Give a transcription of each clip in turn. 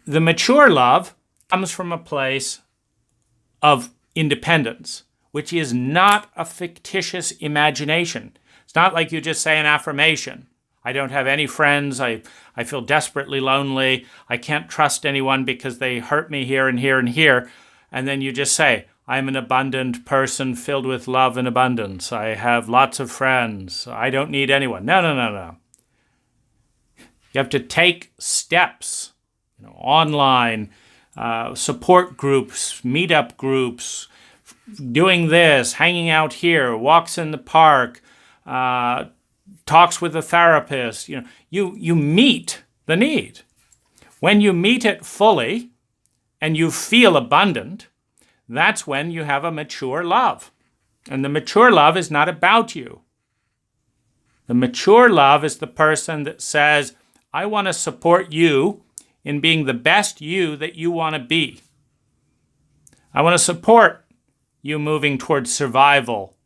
The mature love comes from a place of independence, which is not a fictitious imagination. It's not like you just say an affirmation. I don't have any friends. I feel desperately lonely. I can't trust anyone because they hurt me here and here and here. And then you just say, I'm an abundant person filled with love and abundance. I have lots of friends. I don't need anyone. No, no, no, no. You have to take steps, online, support groups, meetup groups, doing this, hanging out here, walks in the park, talks with a therapist. You meet the need. When you meet it fully and you feel abundant, that's when you have a mature love. And the mature love is not about you. The mature love is the person that says, I want to support you in being the best you that you want to be. I want to support you moving towards survival,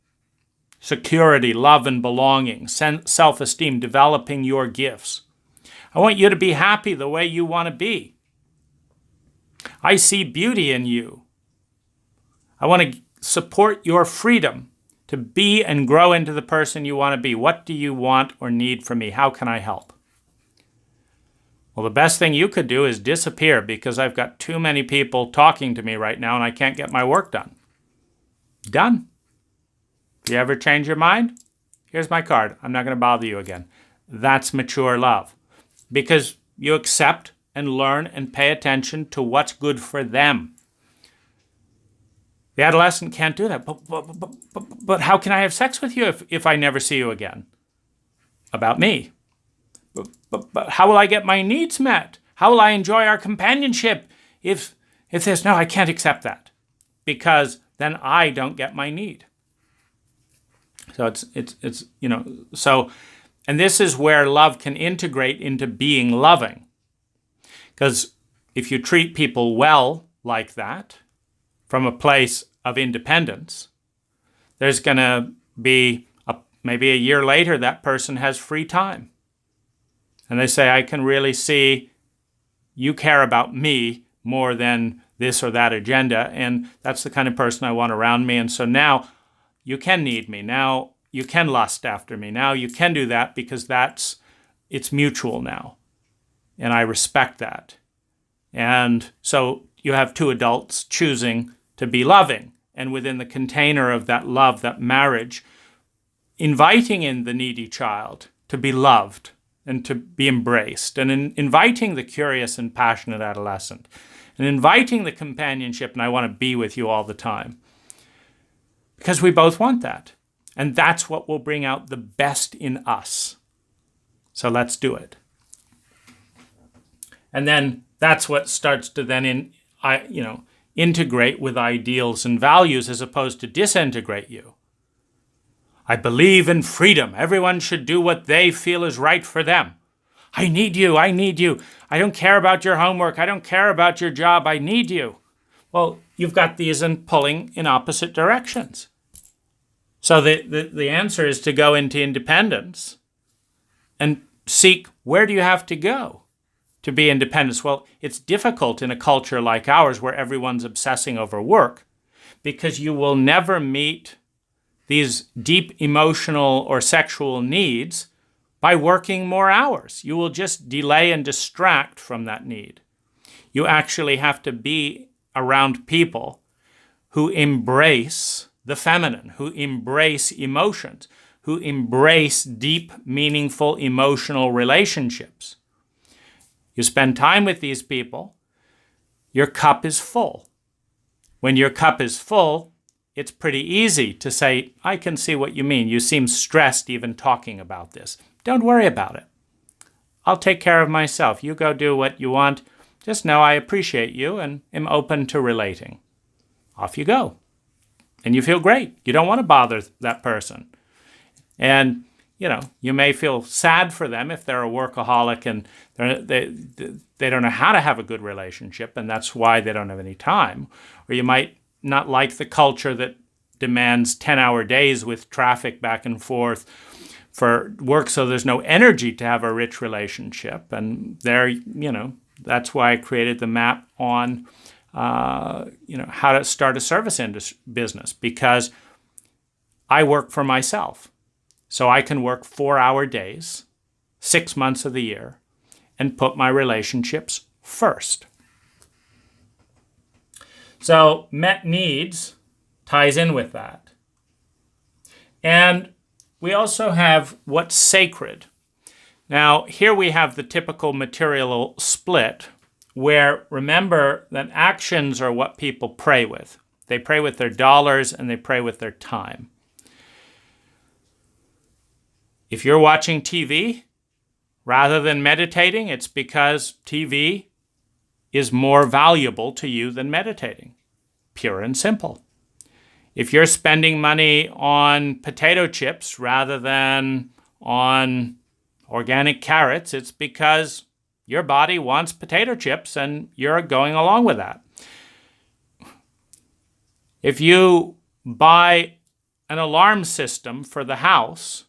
security, love and belonging, self-esteem, developing your gifts. I want you to be happy the way you want to be. I see beauty in you. I want to support your freedom to be and grow into the person you want to be. What do you want or need from me? How can I help? Well, the best thing you could do is disappear because I've got too many people talking to me right now and I can't get my work done. Done. If you ever change your mind, here's my card. I'm not going to bother you again. That's mature love. Because you accept and learn and pay attention to what's good for them. The adolescent can't do that. But how can I have sex with you if I never see you again? About me. But how will I get my needs met? How will I enjoy our companionship if there's no, I can't accept that. Because then I don't get my need. So it's and this is where love can integrate into being loving. Because if you treat people well like that, from a place of independence, there's going to be maybe a year later that person has free time. And they say, I can really see you care about me more than this or that agenda, and that's the kind of person I want around me. And so now you can need me. Now you can lust after me. Now you can do that because it's mutual now. And I respect that. And so you have two adults choosing to be loving. And within the container of that love, that marriage, inviting in the needy child to be loved and to be embraced, and inviting the curious and passionate adolescent, and inviting the companionship, and I want to be with you all the time. Because we both want that. And that's what will bring out the best in us. So let's do it. And then that's what starts to then integrate with ideals and values as opposed to disintegrate you. I believe in freedom. Everyone should do what they feel is right for them. I need you. I need you. I don't care about your homework. I don't care about your job. I need you. Well, you've got these pulling in opposite directions. So the answer is to go into independence and seek, where do you have to go to be independent? Well, it's difficult in a culture like ours where everyone's obsessing over work, because you will never meet these deep emotional or sexual needs by working more hours. You will just delay and distract from that need. You actually have to be around people who embrace the feminine, who embrace emotions, who embrace deep, meaningful, emotional relationships. You spend time with these people, your cup is full. When your cup is full, it's pretty easy to say, I can see what you mean. You seem stressed even talking about this. Don't worry about it. I'll take care of myself. You go do what you want. Just know I appreciate you and am open to relating. Off you go. And you feel great. You don't want to bother that person. And, you may feel sad for them if they're a workaholic and they don't know how to have a good relationship, and that's why they don't have any time. Or you might not like the culture that demands 10-hour days with traffic back and forth for work, so there's no energy to have a rich relationship. And there, That's why I created the map on how to start a service business, because I work for myself. So I can work 4-hour days, 6 months of the year, and put my relationships first. So met needs ties in with that. And we also have what's sacred. Now, here we have the typical material split, where remember that actions are what people pray with. They pray with their dollars and they pray with their time. If you're watching TV rather than meditating, it's because TV is more valuable to you than meditating. Pure and simple. If you're spending money on potato chips rather than on organic carrots, it's because your body wants potato chips and you're going along with that. If you buy an alarm system for the house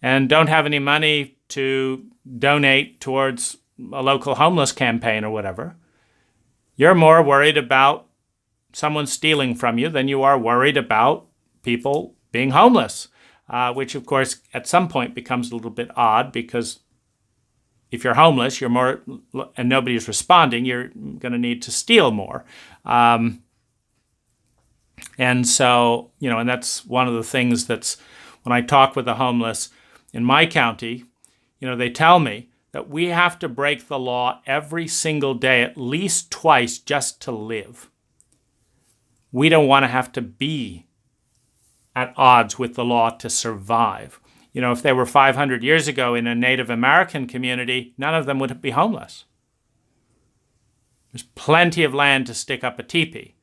and don't have any money to donate towards a local homeless campaign or whatever, you're more worried about someone stealing from you than you are worried about people being homeless, which of course at some point becomes a little bit odd, because if you're homeless, you're more, and nobody's responding, you're going to need to steal more. And so, and that's one of the things that's, when I talk with the homeless in my county, they tell me that we have to break the law every single day, at least twice, just to live. We don't want to have to be at odds with the law to survive. If they were 500 years ago in a Native American community, none of them would be homeless. There's plenty of land to stick up a teepee.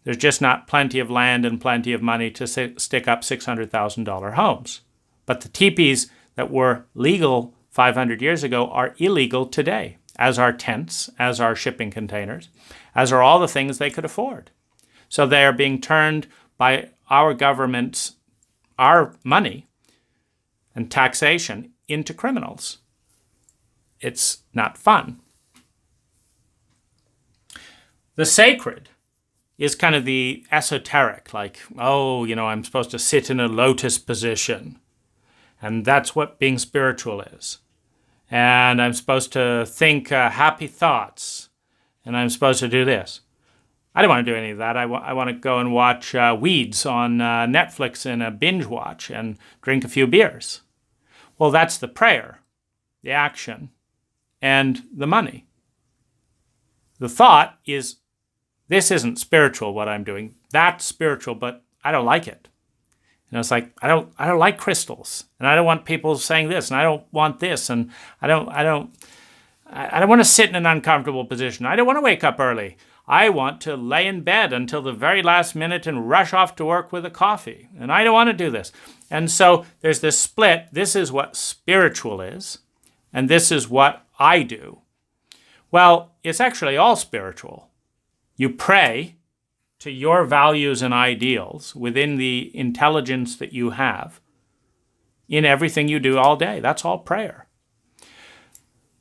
There's just not plenty of land and plenty of money to stick up $600,000 homes. But the teepees that were legal 500 years ago are illegal today, as are tents, as are shipping containers, as are all the things they could afford. So they are being turned by our government's, our money and taxation, into criminals. It's not fun. The sacred is kind of the esoteric, like, I'm supposed to sit in a lotus position. And that's what being spiritual is. And I'm supposed to think happy thoughts. And I'm supposed to do this. I don't want to do any of that. I want to go and watch Weeds on Netflix in a binge watch and drink a few beers. Well, that's the prayer, the action, and the money. The thought is, this isn't spiritual, what I'm doing. That's spiritual, but I don't like it. It's like, I don't like crystals, and I don't want people saying this, and I don't want this, and I don't want to sit in an uncomfortable position. I don't want to wake up early. I want to lay in bed until the very last minute and rush off to work with a coffee. And I don't want to do this. And so there's this split. This is what spiritual is, and this is what I do. Well, it's actually all spiritual. You pray to your values and ideals within the intelligence that you have in everything you do all day. That's all prayer.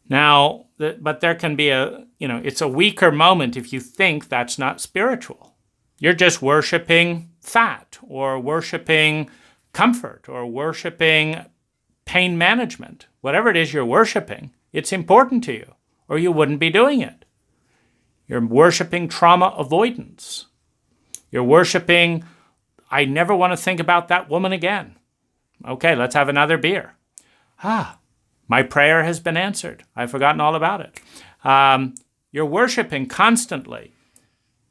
Now, but there can be it's a weaker moment if you think that's not spiritual. You're just worshiping fat, or worshiping comfort, or worshiping pain management. Whatever it is you're worshiping, it's important to you, or you wouldn't be doing it. You're worshiping trauma avoidance. You're worshiping, I never want to think about that woman again. Okay, let's have another beer. My prayer has been answered. I've forgotten all about it. You're worshiping constantly.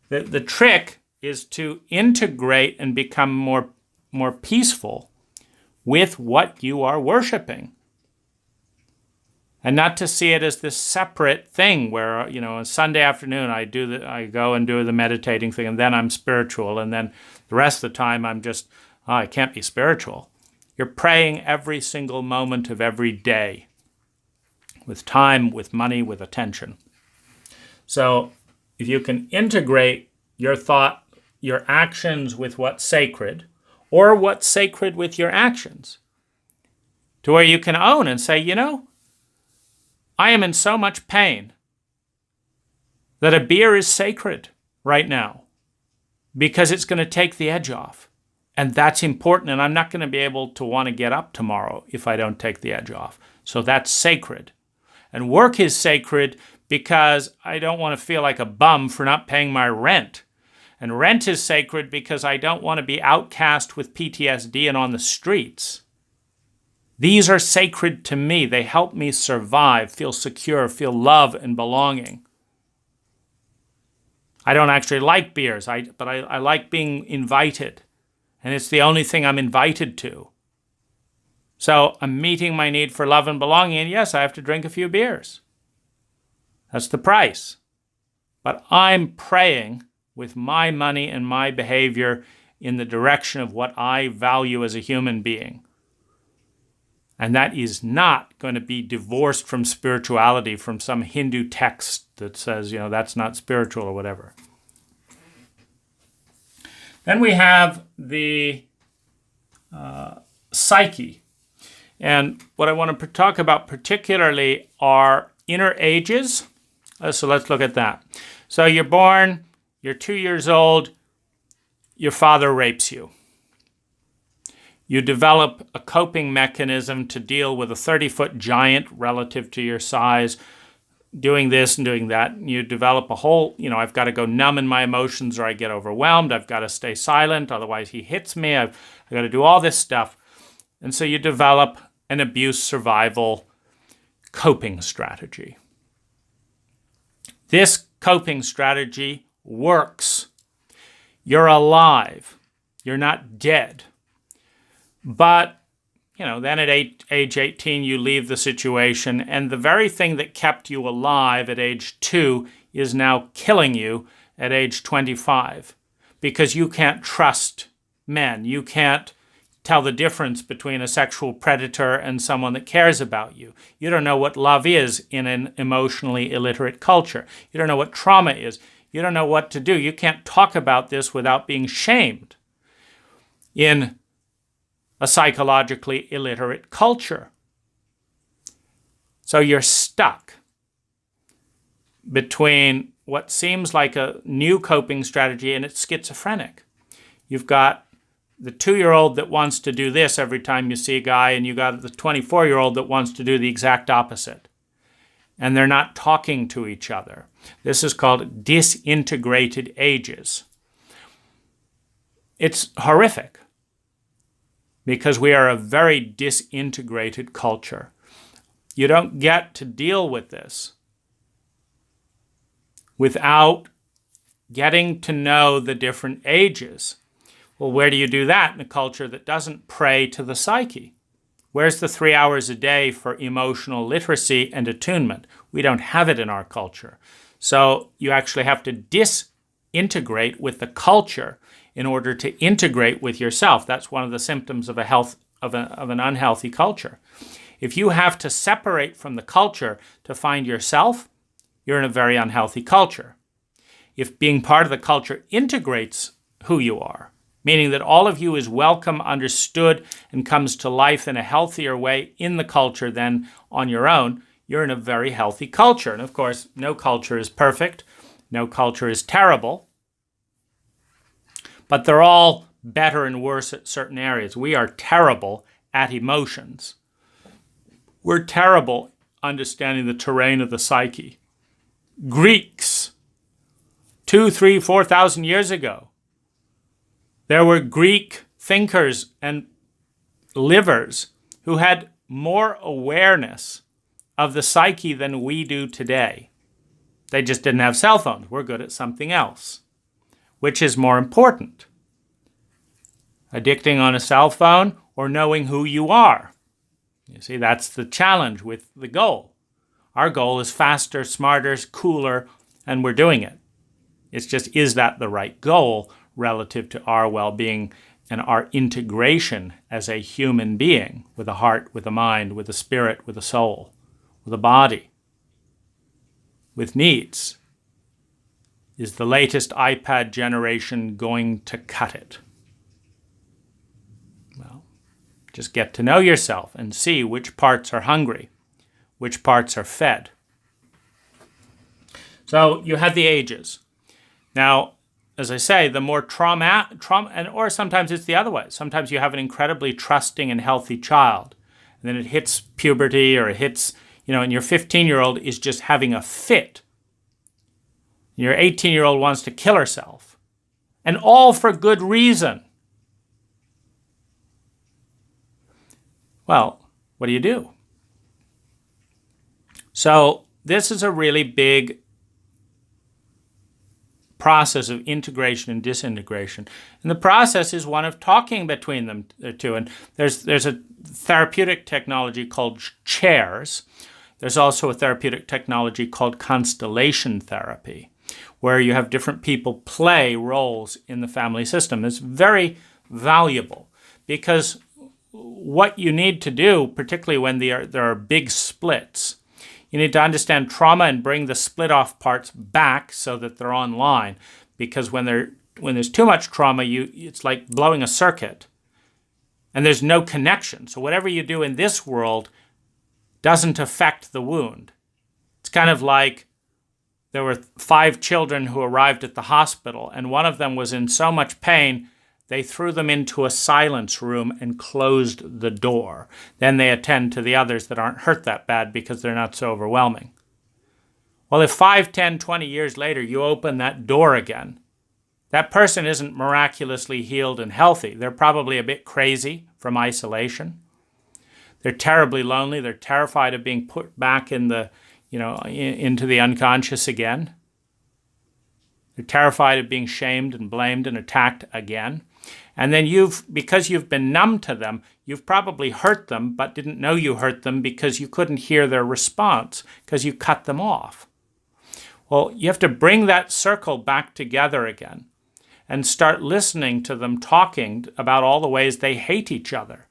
The trick is to integrate and become more peaceful with what you are worshiping. And not to see it as this separate thing where, on Sunday afternoon I go and do the meditating thing, and then I'm spiritual, and then the rest of the time I'm just, I can't be spiritual. You're praying every single moment of every day, with time, with money, with attention. So if you can integrate your thought, your actions with what's sacred, or what's sacred with your actions, to where you can own and say, I am in so much pain that a beer is sacred right now because it's going to take the edge off. And that's important, and I'm not going to be able to want to get up tomorrow if I don't take the edge off. So that's sacred. And work is sacred because I don't want to feel like a bum for not paying my rent. And rent is sacred because I don't want to be outcast with PTSD and on the streets. These are sacred to me. They help me survive, feel secure, feel love and belonging. I don't actually like beers, but I like being invited. And it's the only thing I'm invited to. So I'm meeting my need for love and belonging, and yes, I have to drink a few beers. That's the price. But I'm praying with my money and my behavior in the direction of what I value as a human being. And that is not going to be divorced from spirituality, from some Hindu text that says, that's not spiritual or whatever. Then we have the psyche. And what I want to talk about particularly are inner ages. So let's look at that. So you're born, you're 2 years old, your father rapes you. You develop a coping mechanism to deal with a 30-foot giant relative to your size, doing this and doing that. You develop a whole, I've got to go numb in my emotions or I get overwhelmed. I've got to stay silent, otherwise he hits me. I've got to do all this stuff. And so you develop an abuse survival coping strategy. This coping strategy works. You're alive. You're not dead. But then at age 18, you leave the situation, and the very thing that kept you alive at age 2 is now killing you at age 25 because you can't trust men. You can't tell the difference between a sexual predator and someone that cares about you. You don't know what love is in an emotionally illiterate culture. You don't know what trauma is. You don't know what to do. You can't talk about this without being shamed in a psychologically illiterate culture. So you're stuck between what seems like a new coping strategy and it's schizophrenic. You've got the 2-year-old that wants to do this every time you see a guy, and you got the 24-year-old that wants to do the exact opposite. And they're not talking to each other. This is called disintegrated ages. It's horrific, because we are a very disintegrated culture. You don't get to deal with this without getting to know the different ages. Well, where do you do that in a culture that doesn't pray to the psyche? Where's the 3 hours a day for emotional literacy and attunement? We don't have it in our culture. So you actually have to disintegrate with the culture in order to integrate with yourself. That's one of the symptoms of an unhealthy culture. If you have to separate from the culture to find yourself, you're in a very unhealthy culture. If being part of the culture integrates who you are, meaning that all of you is welcome, understood, and comes to life in a healthier way in the culture than on your own, you're in a very healthy culture. And of course, no culture is perfect. No culture is terrible. But they're all better and worse at certain areas. We are terrible at emotions. We're terrible understanding the terrain of the psyche. Greeks, 2,000, 3,000, 4,000 years ago, there were Greek thinkers and livers who had more awareness of the psyche than we do today. They just didn't have cell phones. We're good at something else. Which is more important? Addicting on a cell phone or knowing who you are? You see, that's the challenge with the goal. Our goal is faster, smarter, cooler, and we're doing it. It's just, is that the right goal relative to our well-being and our integration as a human being with a heart, with a mind, with a spirit, with a soul, with a body, with needs? Is the latest iPad generation going to cut it? Well, just get to know yourself and see which parts are hungry, which parts are fed. So you have the ages. Now, as I say, the more trauma, or sometimes it's the other way. Sometimes you have an incredibly trusting and healthy child, and then it hits puberty, or it hits, and your 15-year-old is just having a fit. Your 18-year-old wants to kill herself, and all for good reason. Well, what do? So this is a really big process of integration and disintegration. And the process is one of talking between them two. And there's a therapeutic technology called chairs. There's also a therapeutic technology called constellation therapy, where you have different people play roles in the family system. It's very valuable because what you need to do, particularly when there are big splits, you need to understand trauma and bring the split-off parts back so that they're online. Because when there's too much trauma, it's like blowing a circuit, and there's no connection. So whatever you do in this world doesn't affect the wound. It's kind of like there were 5 children who arrived at the hospital, and one of them was in so much pain, they threw them into a silence room and closed the door. Then they attend to the others that aren't hurt that bad because they're not so overwhelming. Well, if 5, 10, 20 years later you open that door again, that person isn't miraculously healed and healthy. They're probably a bit crazy from isolation. They're terribly lonely. They're terrified of being put back into the unconscious again. They're terrified of being shamed and blamed and attacked again. And then because you've been numb to them, you've probably hurt them, but didn't know you hurt them because you couldn't hear their response because you cut them off. Well, you have to bring that circle back together again and start listening to them talking about all the ways they hate each other.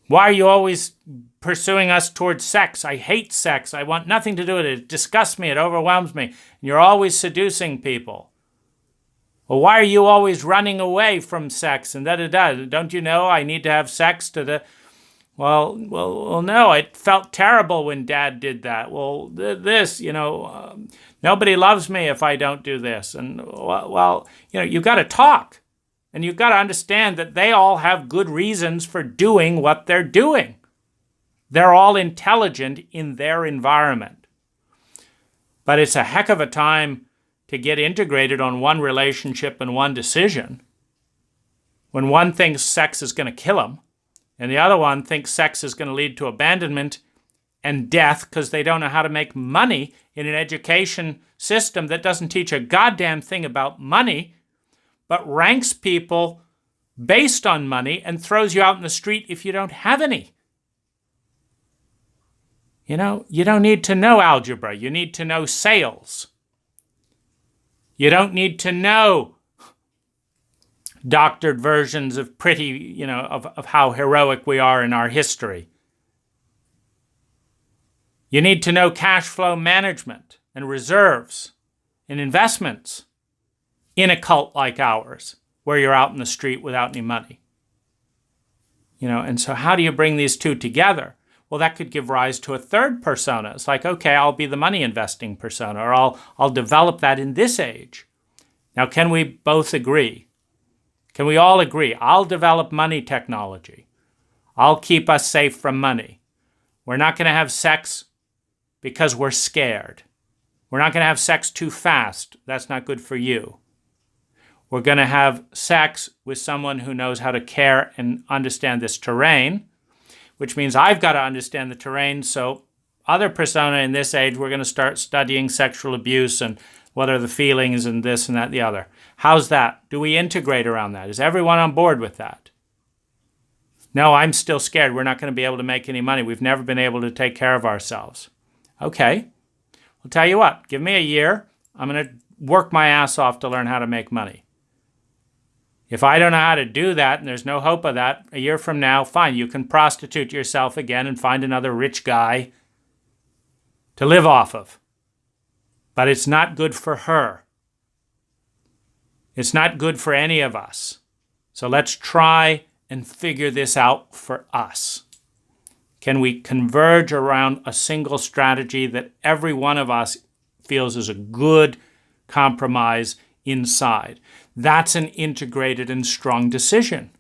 Why are you always pursuing us towards sex? I hate sex. I want nothing to do with it. It disgusts me. It overwhelms me. And you're always seducing people. Well, why are you always running away from sex? And da-da-da. Don't you know I need to have sex to Well, no, it felt terrible when Dad did that. Well, nobody loves me if I don't do this. And, you've got to talk. And you've got to understand that they all have good reasons for doing what they're doing. They're all intelligent in their environment. But it's a heck of a time to get integrated on one relationship and one decision when one thinks sex is going to kill them and the other one thinks sex is going to lead to abandonment and death because they don't know how to make money in an education system that doesn't teach a goddamn thing about money, but ranks people based on money and throws you out in the street if you don't have any. You don't need to know algebra. You need to know sales. You don't need to know doctored versions of of how heroic we are in our history. You need to know cash flow management and reserves and investments in a cult like ours, where you're out in the street without any money. And so how do you bring these two together? Well, that could give rise to a third persona. It's like, okay, I'll be the money investing persona, or I'll develop that in this age. Now, can we both agree? Can we all agree? I'll develop money technology. I'll keep us safe from money. We're not going to have sex because we're scared. We're not going to have sex too fast. That's not good for you. We're going to have sex with someone who knows how to care and understand this terrain, which means I've got to understand the terrain. So other persona in this age, we're going to start studying sexual abuse and what are the feelings and this and that and the other. How's that? Do we integrate around that? Is everyone on board with that? No, I'm still scared. We're not going to be able to make any money. We've never been able to take care of ourselves. Okay. I'll tell you what. Give me a year. I'm going to work my ass off to learn how to make money. If I don't know how to do that and there's no hope of that, a year from now, fine, you can prostitute yourself again and find another rich guy to live off of. But it's not good for her. It's not good for any of us. So let's try and figure this out for us. Can we converge around a single strategy that every one of us feels is a good compromise inside? That's an integrated and strong decision.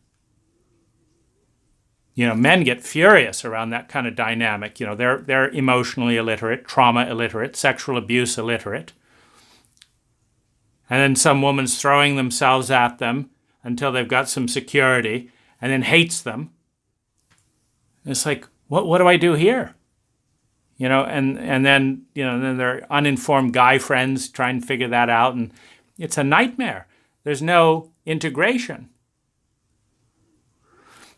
Men get furious around that kind of dynamic. They're emotionally illiterate, trauma illiterate, sexual abuse illiterate. And then some woman's throwing themselves at them until they've got some security and then hates them. It's like, what do I do here? And then their uninformed guy friends try and figure that out, and it's a nightmare. There's no integration.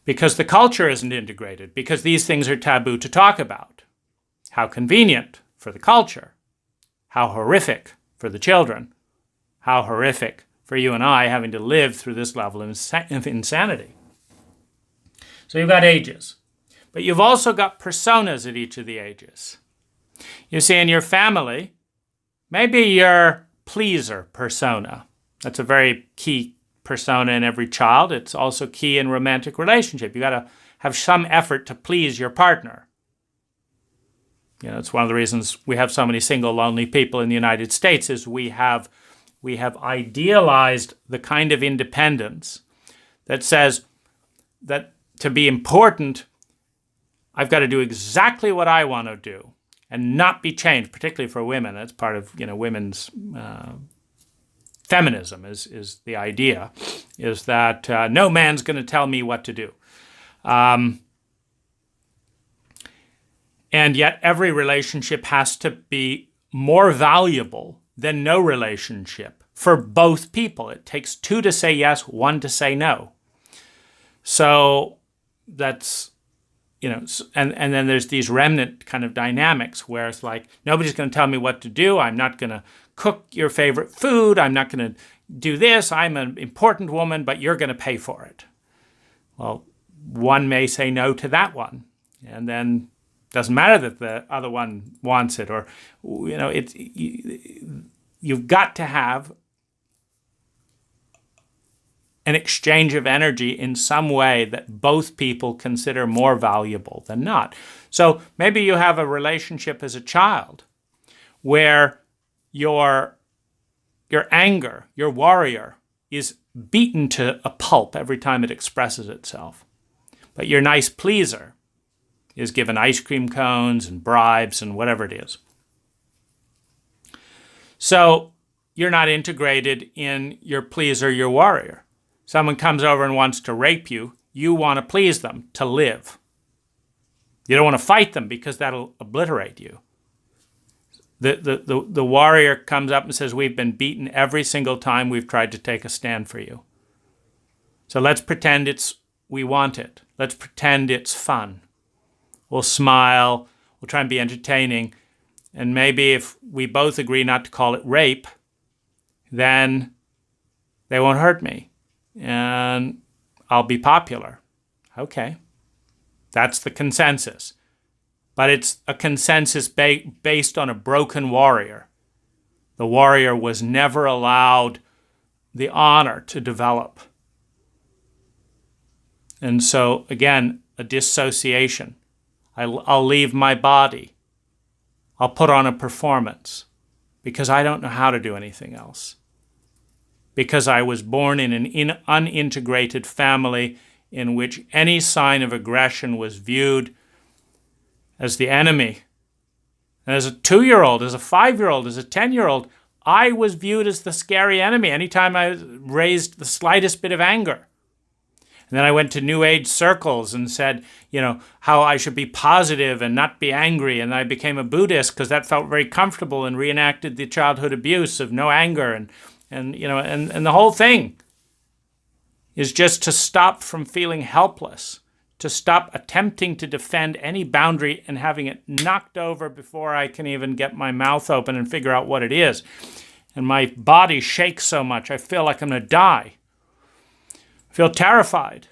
Because the culture isn't integrated, because these things are taboo to talk about. How convenient for the culture. How horrific for the children. How horrific for you and I having to live through this level of insanity. So you've got ages. But you've also got personas at each of the ages. You see, in your family, maybe your pleaser persona. That's a very key persona in every child. It's also key in romantic relationship. You got to have some effort to please your partner. It's one of the reasons we have so many single, lonely people in the United States is we have idealized the kind of independence that says that to be important, I've got to do exactly what I want to do and not be changed, particularly for women. That's part of women's feminism is the idea, is that no man's going to tell me what to do. And yet every relationship has to be more valuable than no relationship for both people. It takes two to say yes, one to say no. So that's, and then there's these remnant kind of dynamics where it's like, nobody's going to tell me what to do. I'm not going to cook your favorite food. I'm not going to do this. I'm an important woman, but you're going to pay for it. Well, one may say no to that one. And then it doesn't matter that the other one wants it, or, you've got to have an exchange of energy in some way that both people consider more valuable than not. So maybe you have a relationship as a child where your anger, your warrior, is beaten to a pulp every time it expresses itself. But your nice pleaser is given ice cream cones and bribes and whatever it is. So you're not integrated in your pleaser, your warrior. Someone comes over and wants to rape you, you want to please them to live. You don't want to fight them because that'll obliterate you. The warrior comes up and says, we've been beaten every single time we've tried to take a stand for you. So let's pretend we want it. Let's pretend it's fun. We'll smile, we'll try and be entertaining, and maybe if we both agree not to call it rape, then they won't hurt me. And I'll be popular. Okay. That's the consensus. But it's a consensus based on a broken warrior. The warrior was never allowed the honor to develop. And so, again, a dissociation. I'll leave my body. I'll put on a performance because I don't know how to do anything else. Because I was born in an unintegrated family in which any sign of aggression was viewed as the enemy. And as a 2-year-old, as a 5-year-old, as a 10-year-old, I was viewed as the scary enemy anytime I raised the slightest bit of anger. And then I went to New Age circles and said, how I should be positive and not be angry. And I became a Buddhist because that felt very comfortable and reenacted the childhood abuse of no anger and the whole thing is just to stop from feeling helpless, to stop attempting to defend any boundary and having it knocked over before I can even get my mouth open and figure out what it is. And my body shakes so much, I feel like I'm going to die. I feel terrified.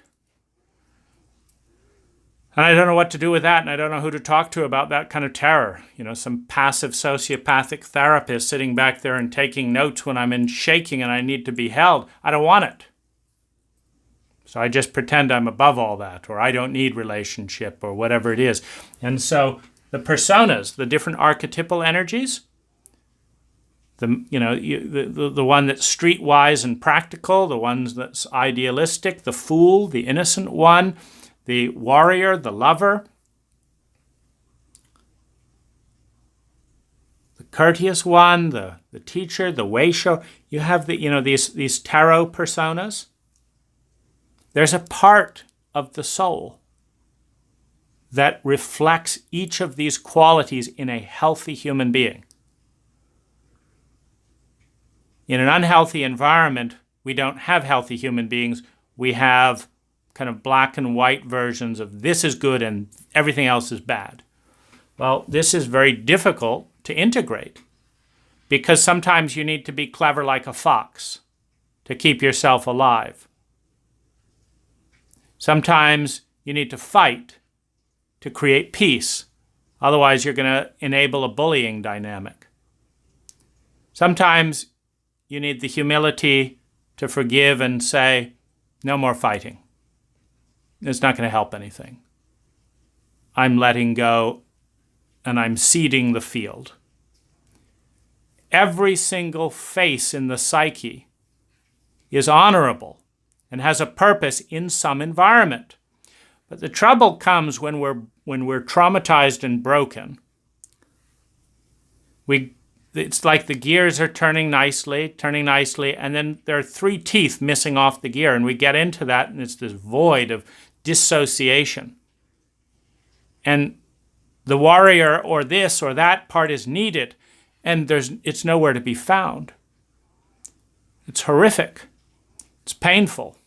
And I don't know what to do with that, and I don't know who to talk to about that kind of terror. Some passive sociopathic therapist sitting back there and taking notes when I'm in shaking and I need to be held. I don't want it. So I just pretend I'm above all that, or I don't need relationship, or whatever it is. And so the personas, the different archetypal energies, the one that's streetwise and practical, the ones that's idealistic, the fool, the innocent one, the warrior, the lover, the courteous one, the teacher, the way-shower. You have these tarot personas. There's a part of the soul that reflects each of these qualities in a healthy human being. In an unhealthy environment, we don't have healthy human beings. We have kind of black and white versions of this is good and everything else is bad. Well, this is very difficult to integrate because sometimes you need to be clever like a fox to keep yourself alive. Sometimes you need to fight to create peace. Otherwise, you're going to enable a bullying dynamic. Sometimes you need the humility to forgive and say, no more fighting. It's not going to help anything. I'm letting go and I'm ceding the field. Every single face in the psyche is honorable and has a purpose in some environment. But the trouble comes when we're traumatized and broken. It's like the gears are turning nicely, and then there are 3 teeth missing off the gear, and we get into that, and it's this void of dissociation. And the warrior or this or that part is needed, and it's nowhere to be found. It's horrific. It's painful.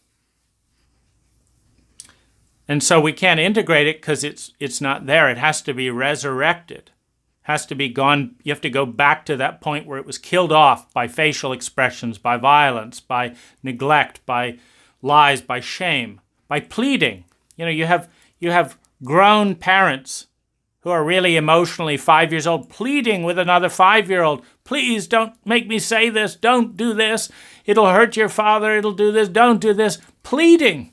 And so we can't integrate it because it's not there. It has to be resurrected. Has to be gone. You have to go back to that point where it was killed off by facial expressions, by violence, by neglect, by lies, by shame, by pleading. You have grown parents who are really emotionally 5 years old pleading with another 5-year-old. Please don't make me say this. Don't do this. It'll hurt your father. It'll do this. Don't do this. Pleading.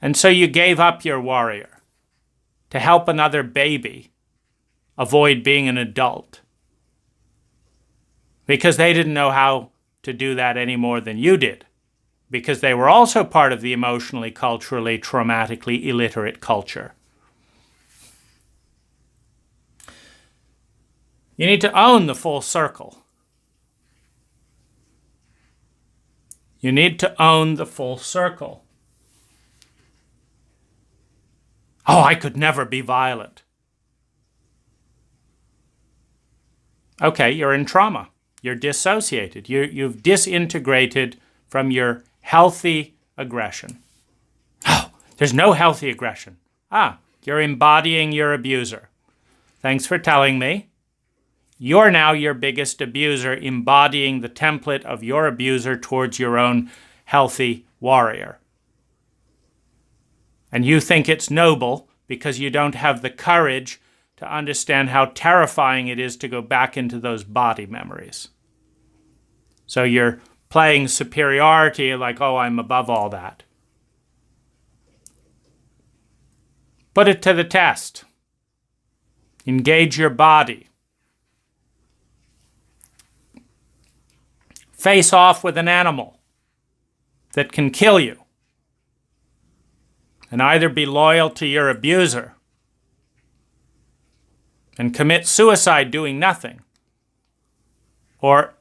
And so you gave up your warrior to help another baby avoid being an adult because they didn't know how to do that any more than you did, because they were also part of the emotionally, culturally, traumatically illiterate culture. You need to own the full circle. You need to own the full circle. Oh, I could never be violent. Okay, you're in trauma. You're dissociated. You've disintegrated from your healthy aggression. Oh, there's no healthy aggression. You're embodying your abuser. Thanks for telling me. You're now your biggest abuser, embodying the template of your abuser towards your own healthy warrior. And you think it's noble because you don't have the courage to understand how terrifying it is to go back into those body memories. So you're playing superiority like, oh, I'm above all that. Put it to the test. Engage your body. Face off with an animal that can kill you. And either be loyal to your abuser and commit suicide doing nothing, or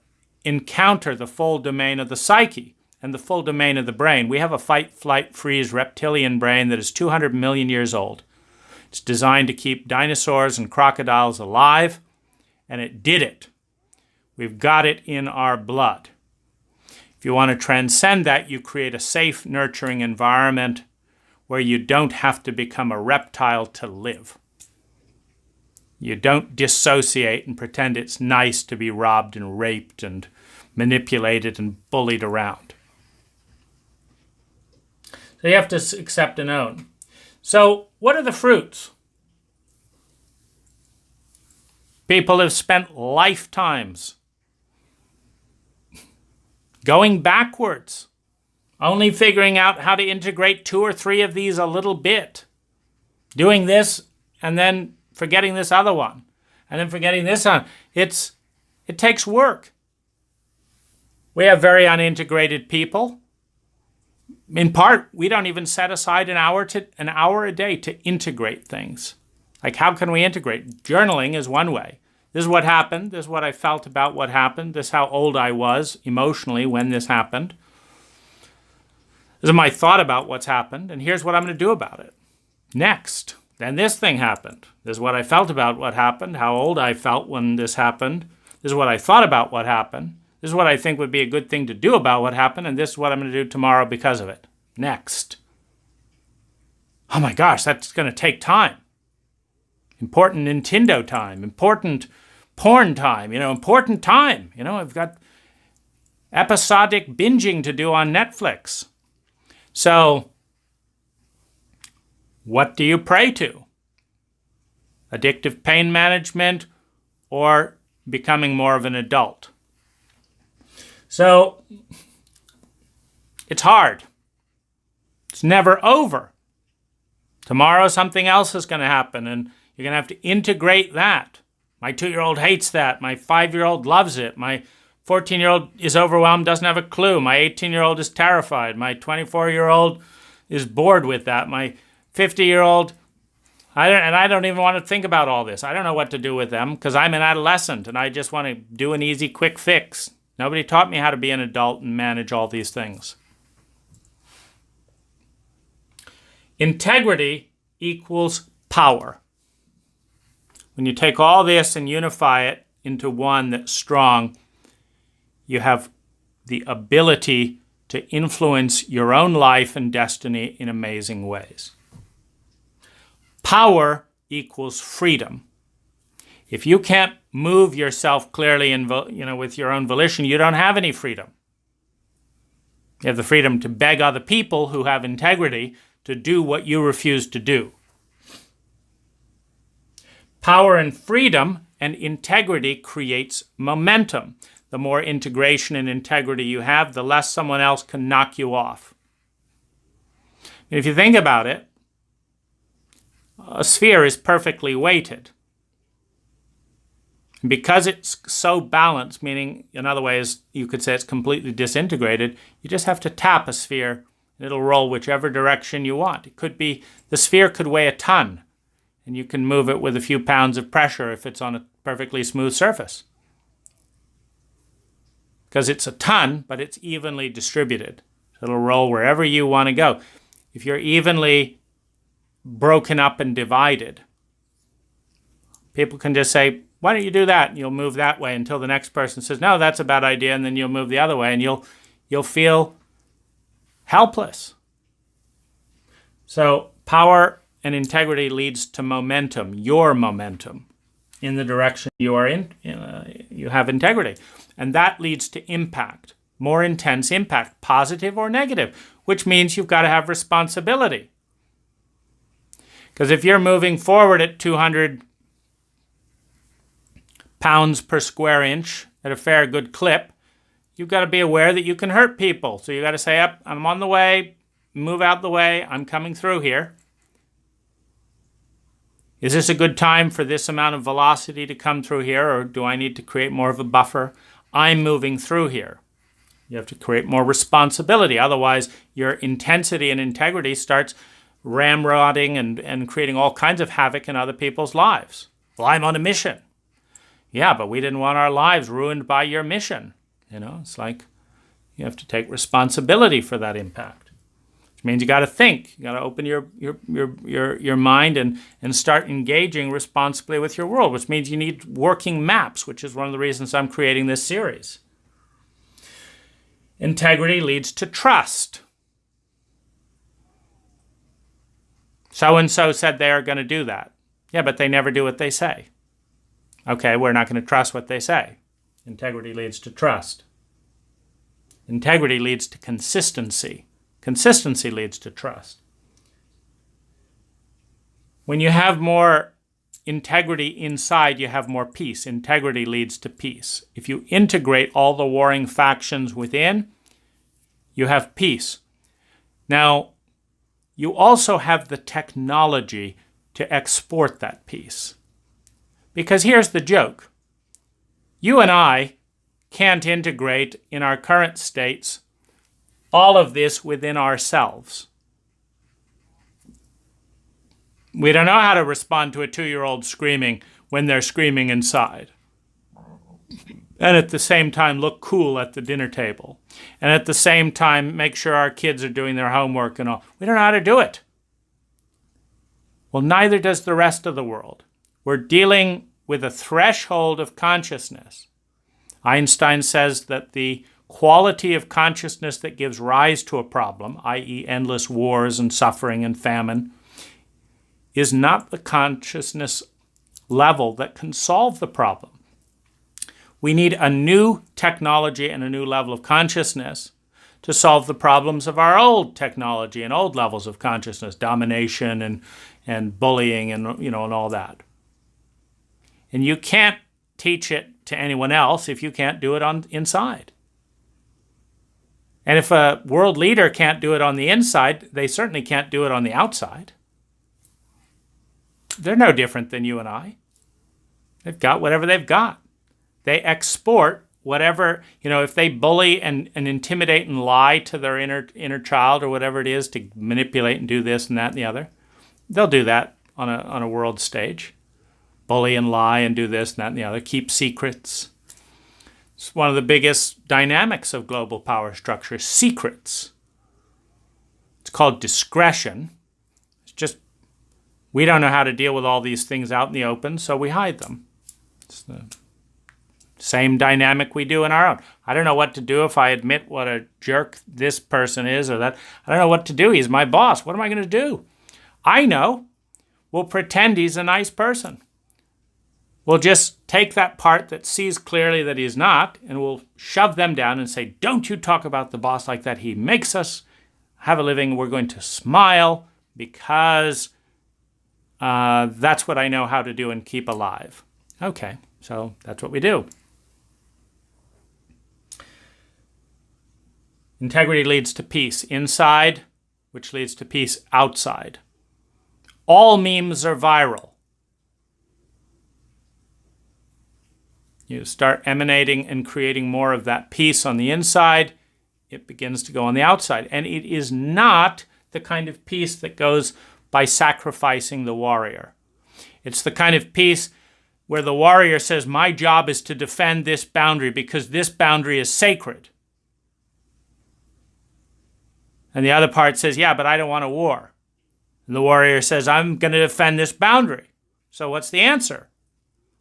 encounter the full domain of the psyche and the full domain of the brain. We have a fight, flight, freeze reptilian brain that is 200 million years old. It's designed to keep dinosaurs and crocodiles alive, and it did it. We've got it in our blood. If you want to transcend that, you create a safe, nurturing environment where you don't have to become a reptile to live. You don't dissociate and pretend it's nice to be robbed and raped and manipulated and bullied around. So you have to accept and own. So what are the fruits? People have spent lifetimes going backwards Only figuring out how to integrate 2 or 3 of these a little bit. Doing this and then forgetting this other one. And then forgetting this one. It takes work. We have very unintegrated people. In part, we don't even set aside an hour a day to integrate things. Like, how can we integrate? Journaling is one way. This is what happened. This is what I felt about what happened. This is how old I was emotionally when this happened. This is my thought about what's happened, and here's what I'm going to do about it. Next, then this thing happened. This is what I felt about what happened, how old I felt when this happened. This is what I thought about what happened. This is what I think would be a good thing to do about what happened, and this is what I'm going to do tomorrow because of it. Next. Oh my gosh, that's going to take time. Important Nintendo time, important porn time, important time. I've got episodic binging to do on Netflix. So, what do you pray to? Addictive pain management or becoming more of an adult? So, it's hard. It's never over. Tomorrow something else is going to happen, and you're going to have to integrate that. My 2-year-old hates that. My 5-year-old loves it. My 14-year-old is overwhelmed, doesn't have a clue. My 18-year-old is terrified. My 24-year-old is bored with that. My 50-year-old, I don't even want to think about all this. I don't know what to do with them because I'm an adolescent and I just want to do an easy, quick fix. Nobody taught me how to be an adult and manage all these things. Integrity equals power. When you take all this and unify it into one that's strong, you have the ability to influence your own life and destiny in amazing ways. Power equals freedom. If you can't move yourself clearly and with your own volition, you don't have any freedom. You have the freedom to beg other people who have integrity to do what you refuse to do. Power and freedom and integrity creates momentum. The more integration and integrity you have, the less someone else can knock you off. And if you think about it, a sphere is perfectly weighted. And because it's so balanced, meaning in other ways you could say it's completely disintegrated, you just have to tap a sphere and it'll roll whichever direction you want. It could be, the sphere could weigh a ton, and you can move it with a few pounds of pressure if it's on a perfectly smooth surface. Because it's a ton, but it's evenly distributed. So it'll roll wherever you want to go. If you're evenly broken up and divided, people can just say, why don't you do that? And you'll move that way until the next person says, no, that's a bad idea, and then you'll move the other way, and you'll feel helpless. So power and integrity leads to momentum, your momentum, in the direction you are in. You have integrity. And that leads to impact, more intense impact, positive or negative, which means you've got to have responsibility. Because if you're moving forward at 200 pounds per square inch at a fair good clip, you've got to be aware that you can hurt people. So you've got to say, up, I'm on the way, move out the way, I'm coming through here. Is this a good time for this amount of velocity to come through here, or do I need to create more of a buffer? I'm moving through here. You have to create more responsibility. Otherwise, your intensity and integrity starts ramrodding and creating all kinds of havoc in other people's lives. Well, I'm on a mission. Yeah, but we didn't want our lives ruined by your mission. It's like you have to take responsibility for that impact. Which means you got to think. You got to open your mind and start engaging responsibly with your world, which means you need working maps, which is one of the reasons I'm creating this series. Integrity leads to trust. So-and-so said they are going to do that. Yeah, but they never do what they say. Okay, we're not going to trust what they say. Integrity leads to trust. Integrity leads to consistency. Consistency leads to trust. When you have more integrity inside, you have more peace. Integrity leads to peace. If you integrate all the warring factions within, you have peace. Now, you also have the technology to export that peace. Because here's the joke. You and I can't integrate in our current states all of this within ourselves. We don't know how to respond to a 2-year-old screaming when they're screaming inside. And at the same time, look cool at the dinner table. And at the same time, make sure our kids are doing their homework and all. We don't know how to do it. Well, neither does the rest of the world. We're dealing with a threshold of consciousness. Einstein says that the quality of consciousness that gives rise to a problem, i.e. endless wars and suffering and famine, is not the consciousness level that can solve the problem. We need a new technology and a new level of consciousness to solve the problems of our old technology and old levels of consciousness, domination and bullying and and all that. And you can't teach it to anyone else if you can't do it on inside. And if a world leader can't do it on the inside, they certainly can't do it on the outside. They're no different than you and I. They've got whatever they've got. They export whatever, if they bully and intimidate and lie to their inner child or whatever it is to manipulate and do this and that and the other, they'll do that on a world stage. Bully and lie and do this and that and the other. Keep secrets. It's one of the biggest dynamics of global power structure, secrets. It's called discretion. It's just we don't know how to deal with all these things out in the open, so we hide them. It's the same dynamic we do in our own. I don't know what to do if I admit what a jerk this person is or that. I don't know what to do. He's my boss. What am I going to do? I know. We'll pretend he's a nice person. We'll just take that part that sees clearly that he's not, and we'll shove them down and say, don't you talk about the boss like that. He makes us have a living. We're going to smile because that's what I know how to do and keep alive. Okay, so that's what we do. Integrity leads to peace inside, which leads to peace outside. All memes are viral. You start emanating and creating more of that peace on the inside, it begins to go on the outside. And it is not the kind of peace that goes by sacrificing the warrior. It's the kind of peace where the warrior says, my job is to defend this boundary because this boundary is sacred. And the other part says, yeah, but I don't want a war. And the warrior says, I'm going to defend this boundary. So what's the answer?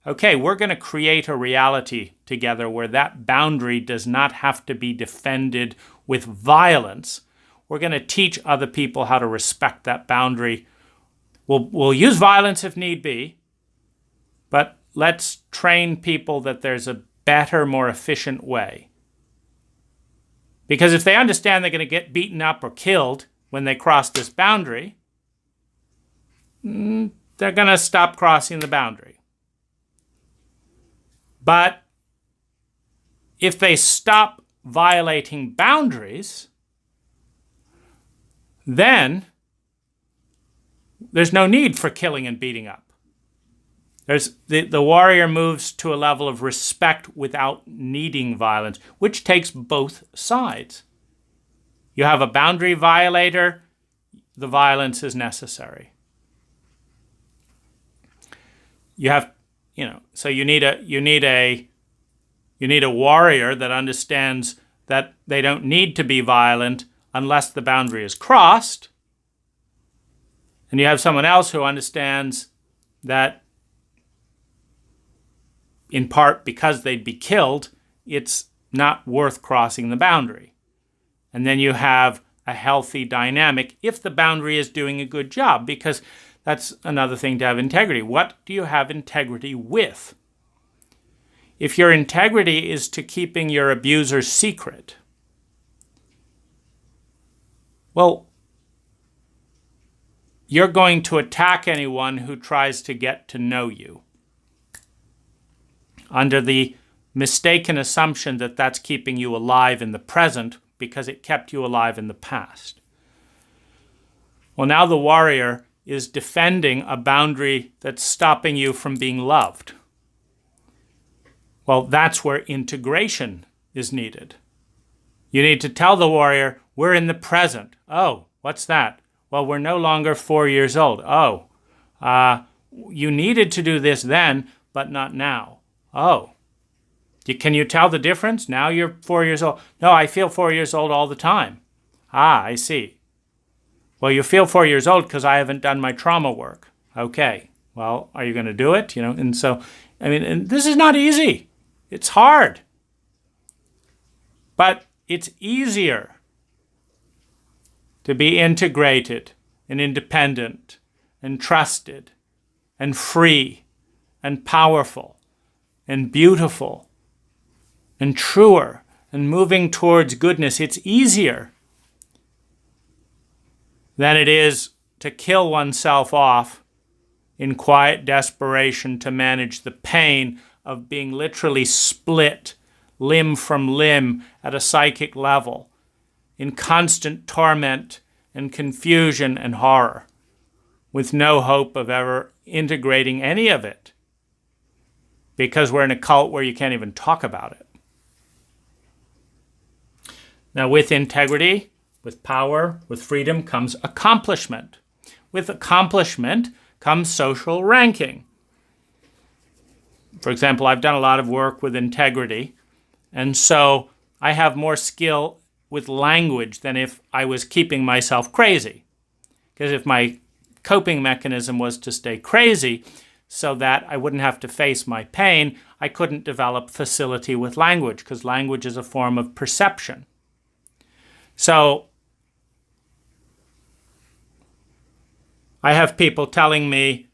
Okay, we're going to create a reality together where that boundary does not have to be defended with violence. We're going to teach other people how to respect that boundary. We'll use violence if need be, but let's train people that there's a better, more efficient way. Because if they understand they're going to get beaten up or killed when they cross this boundary, they're going to stop crossing the boundary. But if they stop violating boundaries, then there's no need for killing and beating up. The warrior moves to a level of respect without needing violence, which takes both sides. You have a boundary violator, the violence is necessary. So you need a warrior that understands that they don't need to be violent unless the boundary is crossed. And you have someone else who understands that in part because they'd be killed, it's not worth crossing the boundary. And then you have a healthy dynamic if the boundary is doing a good job, because that's another thing to have integrity. What do you have integrity with? If your integrity is to keeping your abuser secret, well, you're going to attack anyone who tries to get to know you under the mistaken assumption that that's keeping you alive in the present because it kept you alive in the past. Well, now the warrior is defending a boundary that's stopping you from being loved. Well, that's where integration is needed. You need to tell the warrior, we're in the present. Oh, what's that? Well, we're no longer 4 years old. Oh, you needed to do this then, but not now. Oh, can you tell the difference? Now you're 4 years old. No, I feel 4 years old all the time. Ah, I see. Well, you feel 4 years old because I haven't done my trauma work. Okay, well, are you going to do it? And so, and this is not easy. It's hard. But it's easier to be integrated and independent and trusted and free and powerful and beautiful and truer and moving towards goodness. It's easier than it is to kill oneself off in quiet desperation to manage the pain of being literally split limb from limb at a psychic level, in constant torment and confusion and horror, with no hope of ever integrating any of it, because we're in a cult where you can't even talk about it. Now, with integrity, with power, with freedom comes accomplishment. With accomplishment comes social ranking. For example, I've done a lot of work with integrity, and so I have more skill with language than if I was keeping myself crazy. Because if my coping mechanism was to stay crazy so that I wouldn't have to face my pain, I couldn't develop facility with language, because language is a form of perception. So I have people telling me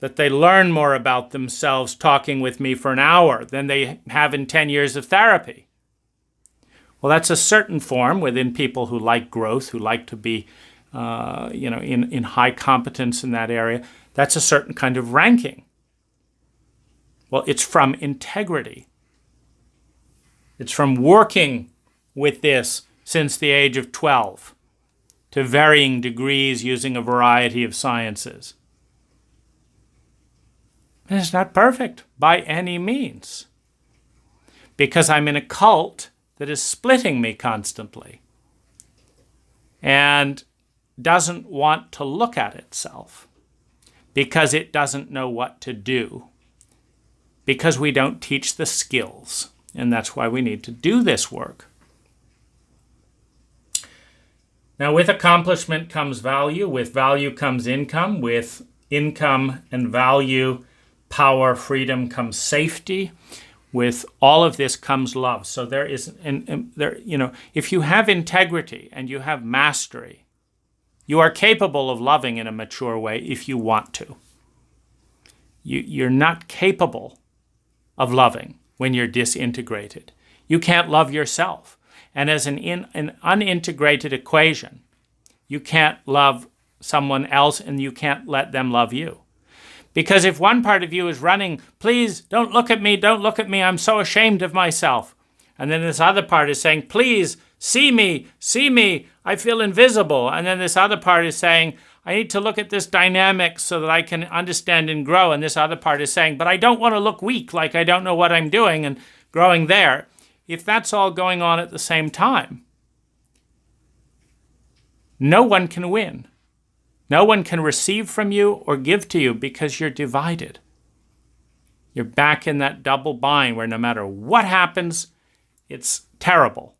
that they learn more about themselves talking with me for an hour than they have in 10 years of therapy. Well, that's a certain form within people who like growth, who like to be in high competence in that area. That's a certain kind of ranking. Well, it's from integrity. It's from working with this since the age of 12 to varying degrees using a variety of sciences. And it's not perfect by any means, because I'm in a cult that is splitting me constantly and doesn't want to look at itself because it doesn't know what to do, because we don't teach the skills, and that's why we need to do this work. Now, with accomplishment comes value. With value comes income. With income and value, power, freedom comes safety. With all of this comes love. So there is, if you have integrity and you have mastery, you are capable of loving in a mature way if you want to. You're not capable of loving when you're disintegrated. You can't love yourself. And as an unintegrated equation, you can't love someone else and you can't let them love you. Because if one part of you is running, please don't look at me, I'm so ashamed of myself. And then this other part is saying, please see me, I feel invisible. And then this other part is saying, I need to look at this dynamic so that I can understand and grow. And this other part is saying, but I don't want to look weak, like I don't know what I'm doing, and growing there. If that's all going on at the same time, no one can win. No one can receive from you or give to you because you're divided. You're back in that double bind where no matter what happens, it's terrible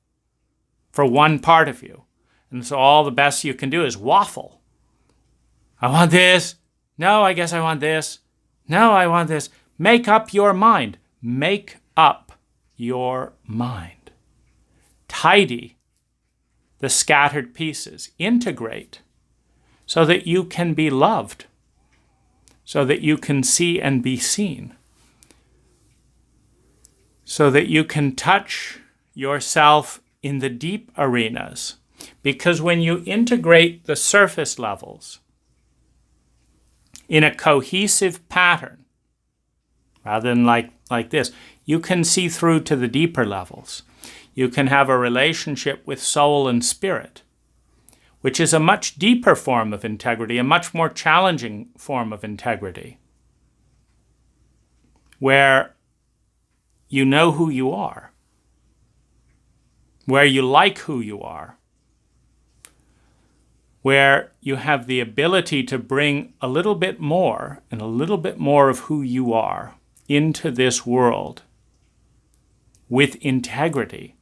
for one part of you. And so all the best you can do is waffle. I want this. No, I guess I want this. No, I want this. Make up your mind. Make up your mind. Tidy the scattered pieces. Integrate so that you can be loved, so that you can see and be seen, so that you can touch yourself in the deep arenas. Because when you integrate the surface levels in a cohesive pattern, rather than like this, you can see through to the deeper levels. You can have a relationship with soul and spirit which is a much deeper form of integrity, a much more challenging form of integrity, where you know who you are, where you like who you are, where you have the ability to bring a little bit more and a little bit more of who you are into this world with integrity,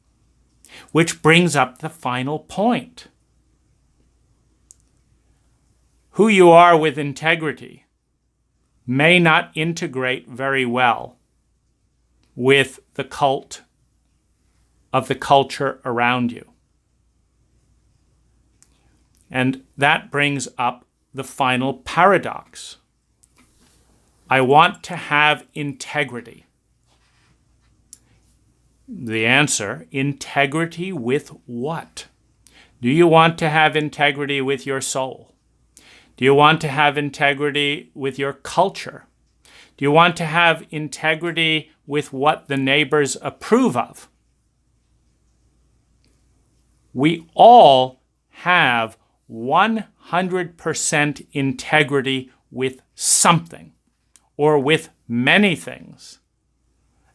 which brings up the final point. Who you are with integrity may not integrate very well with the cult of the culture around you. And that brings up the final paradox. I want to have integrity. The answer, integrity with what? Do you want to have integrity with your soul? Do you want to have integrity with your culture? Do you want to have integrity with what the neighbors approve of? We all have 100% integrity with something or with many things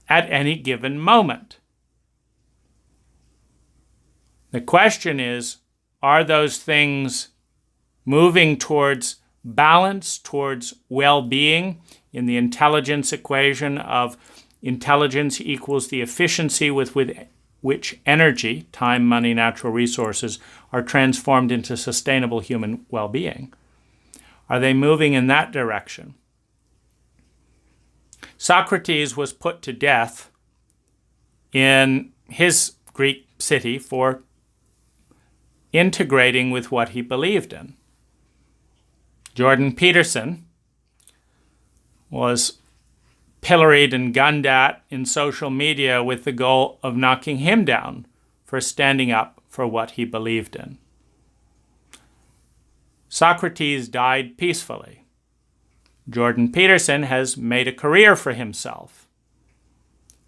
at any given moment. The question is, are those things moving towards balance, towards well-being in the intelligence equation of intelligence equals the efficiency with which energy, time, money, natural resources, are transformed into sustainable human well-being? Are they moving in that direction? Socrates was put to death in his Greek city for integrating with what he believed in. Jordan Peterson was pilloried and gunned at in social media with the goal of knocking him down for standing up for what he believed in. Socrates died peacefully. Jordan Peterson has made a career for himself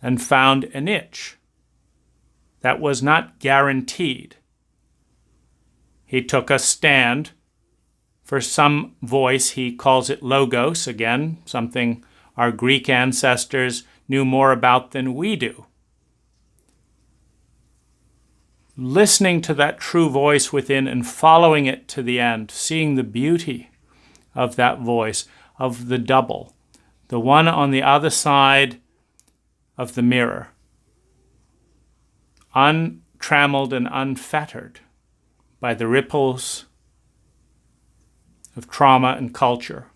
and found a niche that was not guaranteed. He took a stand for some voice. He calls it logos, again, something our Greek ancestors knew more about than we do. Listening to that true voice within and following it to the end, seeing the beauty of that voice, of the double, the one on the other side of the mirror, untrammeled and unfettered by the ripples of trauma and culture,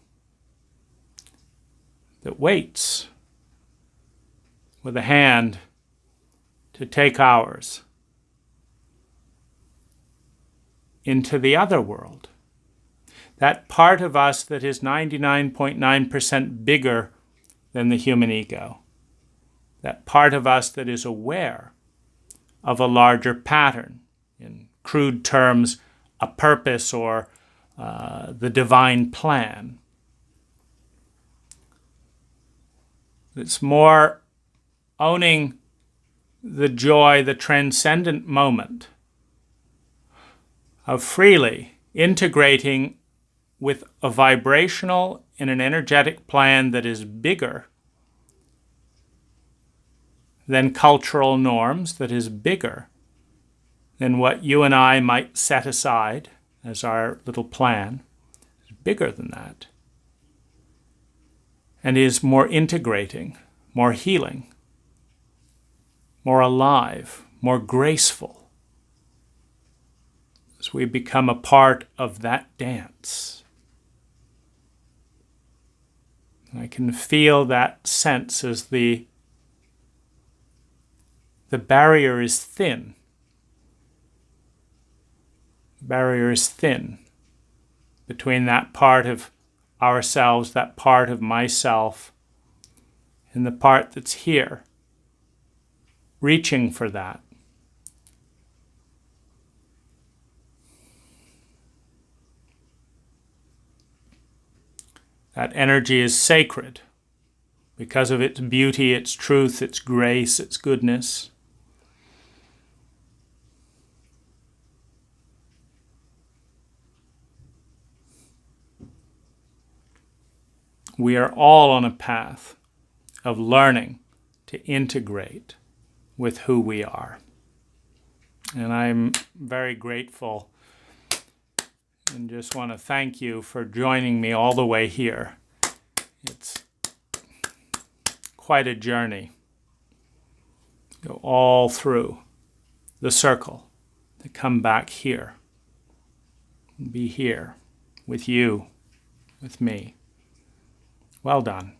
that waits with a hand to take ours into the other world. That part of us that is 99.9% bigger than the human ego. That part of us that is aware of a larger pattern, in crude terms, a purpose or the divine plan. It's more owning the joy, the transcendent moment of freely integrating with a vibrational and an energetic plan that is bigger than cultural norms, that is bigger than what you and I might set aside as our little plan. It's bigger than that. And is more integrating, more healing, more alive, more graceful, as we become a part of that dance. I can feel that sense as the barrier is thin. The barrier is thin between that part of ourselves, that part of myself, and the part that's here, reaching for that. That energy is sacred because of its beauty, its truth, its grace, its goodness. We are all on a path of learning to integrate with who we are. And I'm very grateful and just want to thank you for joining me all the way here. It's quite a journey. Go all through the circle to come back here. Be here with you, with me. Well done.